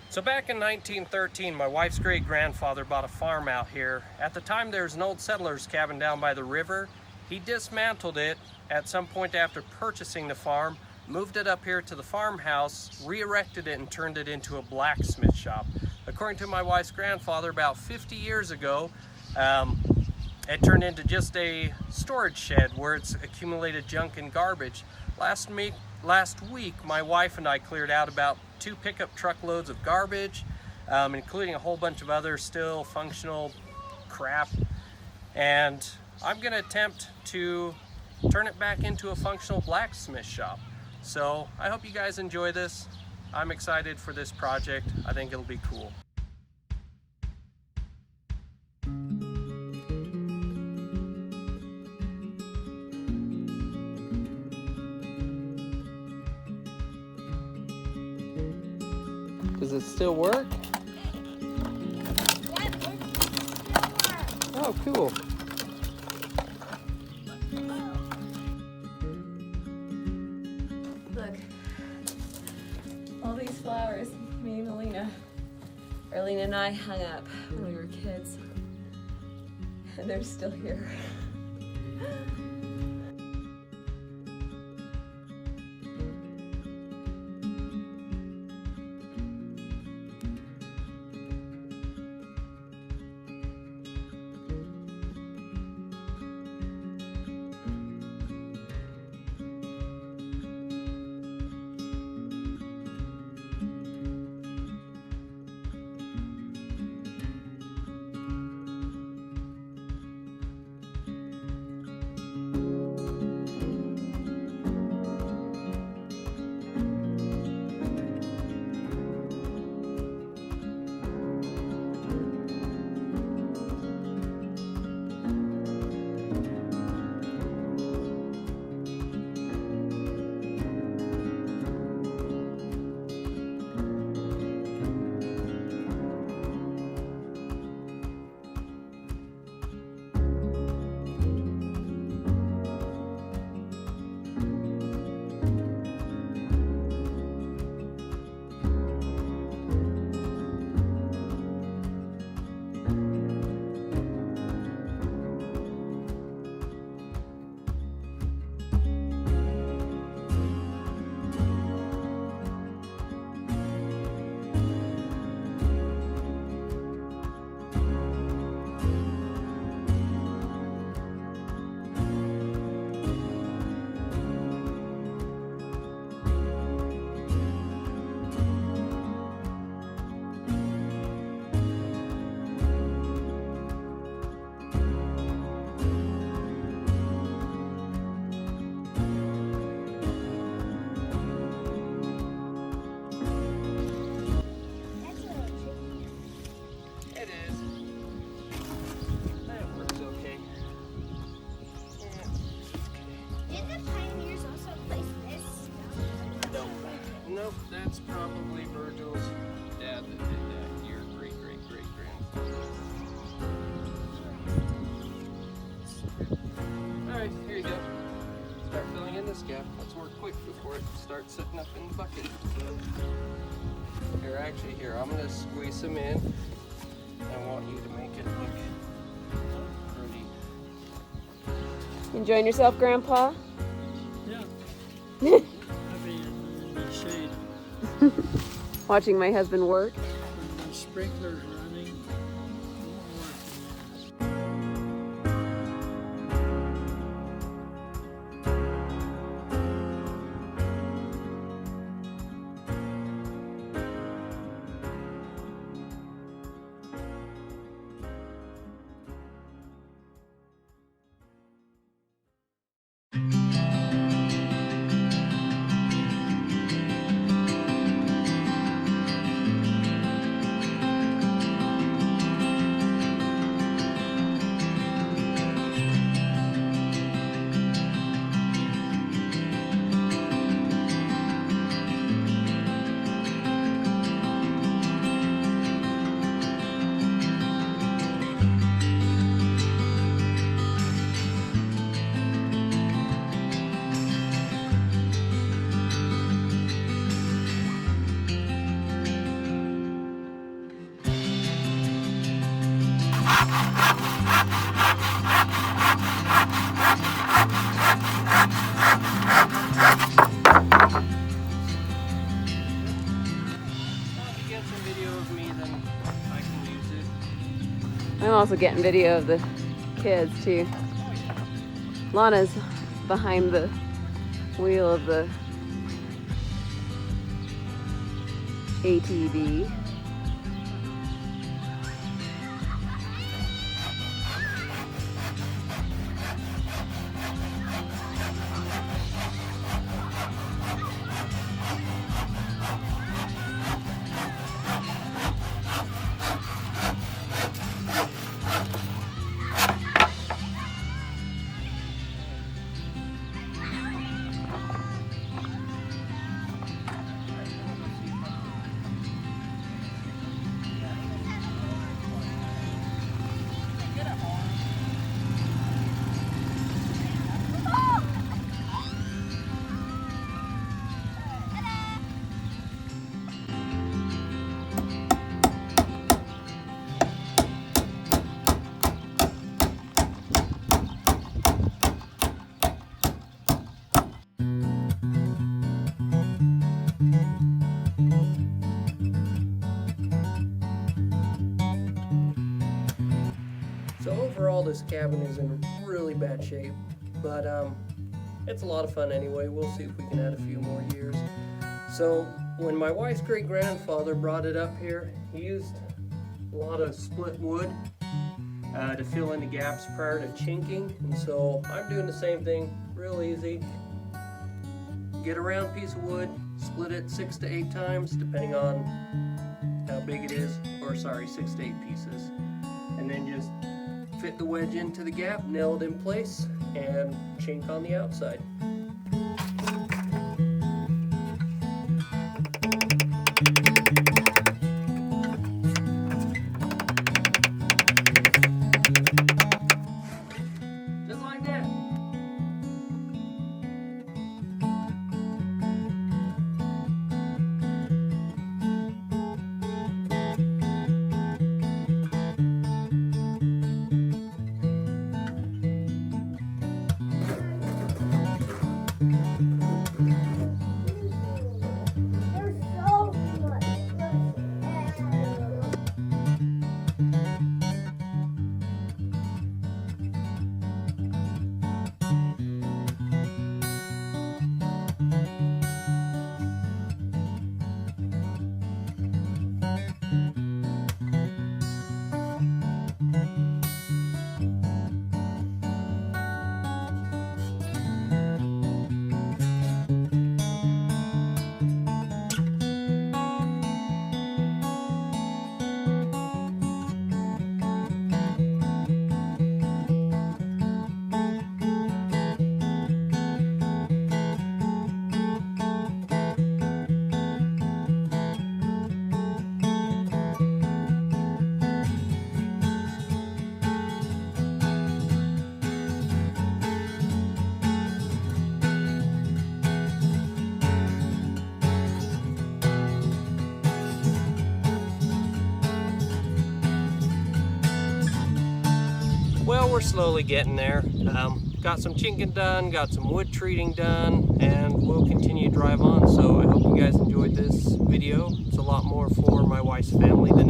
So back in 1913, my wife's great-grandfather bought a farm out here. At the time, there was an old settler's cabin down by the river. He dismantled it at some point after purchasing the farm, moved it up here to the farmhouse, re-erected it, and turned it into a blacksmith shop. According to my wife's grandfather, about 50 years ago, it turned into just a storage shed where it's accumulated junk and garbage. Last week, my wife and I cleared out about 2 pickup truckloads of garbage, including a whole bunch of other still functional crap. And I'm gonna attempt to turn it back into a functional blacksmith shop. So I hope you guys enjoy this. I'm excited for this project. I think it'll be cool. Does it still work? Oh, cool. Look, all these flowers me and Arlene and I hung up when we were kids, and they're still here. Nope, that's probably Virgil's dad that did that. Your great-great-great-grandfather. Alright, here you go. Start filling in this gap. Let's work quick before it starts sitting up in the bucket. Here, I'm going to squeeze some in. I want you to make it look pretty. Enjoying yourself, Grandpa? Yeah. I'll be in the shade Watching my husband work. when the sprinkler's running. Get some video of me, then I can use it. I'm also getting video of the kids too. Lana's behind the wheel of the ATV. So overall, this cabin is in really bad shape, but it's a lot of fun anyway. We'll see if we can add a few more years. So when my wife's great-grandfather brought it up here, he used a lot of split wood to fill in the gaps prior to chinking, and so I'm doing the same thing, real easy. Get a round piece of wood, split it 6 to 8 times, depending on how big it is, or sorry, 6 to 8 pieces, and then just fit the wedge into the gap, nail it in place, and chink on the outside. Just like that. Well, we're slowly getting there. Got some chinking done, got some wood treating done, and we'll continue to drive on. So I hope you guys enjoyed this video. It's a lot more for my wife's family than